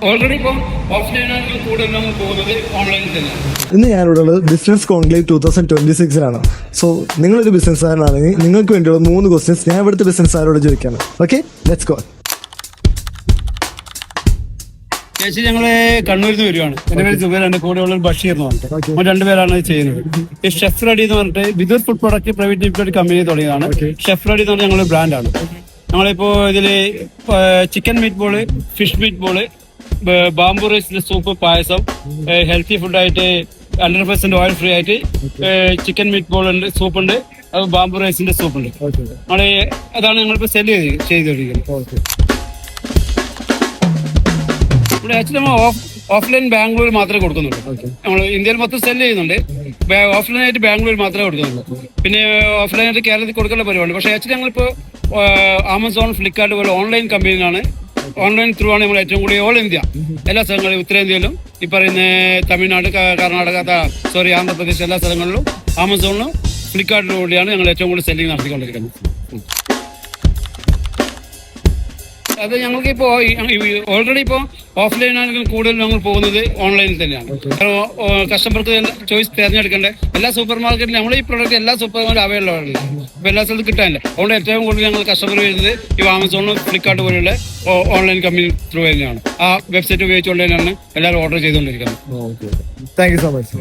Already ഇപ്പം ഓഫ്ലൈനാണെങ്കിൽ കൂടുതൽ നമ്മൾ പോകുന്നത് ഓൺലൈനിൽ തന്നെയാണ്. ഇന്ന് ഞാനിവിടെ ഉള്ളത് ബിസിനസ് കോൺക്ലേവ് 2026 സോ നിങ്ങളൊരു ബിസിനസ്സുകാരനാണെങ്കിൽ നിങ്ങൾക്ക് വേണ്ടിയുള്ള 3 ക്വസ്റ്റ്യൻസ് ഞാൻ ഇവിടുത്തെ ബിസിനസ്സുകാരോട് ചോദിക്കാണ്. Okay, let's go. ചേച്ചി ഞങ്ങള് കണ്ണൂരിൽ നിന്ന് വരുവാണ്. എന്റെ പേര് ജുബൈർ, എന്റെ കൂടെയുള്ള ബഷീർ എന്ന് പറഞ്ഞിട്ട് നമ്മൾ രണ്ടുപേരാണ് ഇത് ചെയ്യുന്നത്. ഈ ഷെഫ് റെഡി എന്ന് പറഞ്ഞിട്ട് Vidur food product private limited company തുടങ്ങിയതാണ്. ഷെഫ് റെഡി എന്ന് പറഞ്ഞാൽ ഞങ്ങളുടെ ബ്രാൻഡാണ്. നമ്മളിപ്പോ ഇതില് chicken meat ball, fish meat ball, bamboo റൈസിന്റെ സൂപ്പ്, പായസം, ഹെൽത്തി ഫുഡായിട്ട് 100% ഓയിൽ ഫ്രീ ആയിട്ട് ചിക്കൻ മീറ്റ് ബോൾ ഉണ്ട്, സൂപ്പ് ഉണ്ട്, അത് ബാംബു റൈസിന്റെ സൂപ്പ് ഉണ്ട്. നമ്മള് അതാണ് ഞങ്ങളിപ്പോ സെല് ചെയ്തിരിക്കുന്നത്. ഇവിടെ ആക്ച്വലി നമ്മൾ ഓഫ്ലൈൻ ബാംഗ്ലൂർ മാത്രമേ കൊടുക്കുന്നുള്ളൂ. നമ്മൾ ഇന്ത്യയിൽ മൊത്തം സെല് ചെയ്യുന്നുണ്ട്. ഓഫ്ലൈനായിട്ട് ബാംഗ്ലൂർ മാത്രമേ കൊടുക്കുന്നുള്ളൂ. പിന്നെ ഓഫ്ലൈനായിട്ട് കേരളത്തിൽ കൊടുക്കേണ്ട പരിപാടി. പക്ഷേ ആക്ച്വലി ഞങ്ങളിപ്പോൾ ആമസോൺ, ഫ്ലിപ്കാർട്ട് പോലെ ഓൺലൈൻ കമ്പനിയിലാണ്. ഓൺലൈൻ ത്രൂ ആണ് നമ്മൾ ഏറ്റവും കൂടുതൽ ഓൾ ഇന്ത്യ എല്ലാ സ്ഥലങ്ങളിലും, ഉത്തരേന്ത്യയിലും ഈ പറയുന്ന തമിഴ്നാട്, കർണാടക, ആന്ധ്രാപ്രദേശ് എല്ലാ സ്ഥലങ്ങളിലും ആമസോണിലും ഫ്ലിപ്കാർട്ടിലും കൂടിയാണ് ഞങ്ങൾ ഏറ്റവും കൂടുതൽ സെല്ലിംഗ് നടത്തിക്കൊണ്ടിരിക്കുന്നത്. അത് ഞങ്ങൾക്ക് ഇപ്പോൾ ഓൾറെഡി ഇപ്പോൾ ഓഫ്ലൈൻ ആണെങ്കിൽ കൂടുതൽ ഞങ്ങൾ പോകുന്നത് ഓൺലൈനിൽ തന്നെയാണ്. കാരണം കസ്റ്റമർക്ക് ചോയ്സ് തിരഞ്ഞെടുക്കേണ്ട എല്ലാ സൂപ്പർ മാർക്കറ്റിലും നമ്മൾ ഈ പ്രോഡക്റ്റ് എല്ലാ സൂപ്പർ മാർക്കറ്റും അവൈലബിൾ ആണ്. ഇപ്പോൾ എല്ലാ സ്ഥലത്തും കിട്ടാനില്ല. അതുകൊണ്ട് ഏറ്റവും കൂടുതൽ ഞങ്ങൾ കസ്റ്റമർ വരുന്നത് ഈ ആമസോണും ഫ്ലിപ്കാർട്ട് പോലുള്ള ഓൺലൈൻ കമ്പനി ത്രൂ തന്നെയാണ്. ആ വെബ്സൈറ്റ് ഉപയോഗിച്ചുകൊണ്ട് തന്നെയാണ് എല്ലാവരും ഓർഡർ ചെയ്തുകൊണ്ടിരിക്കുന്നത്. Thank you so much.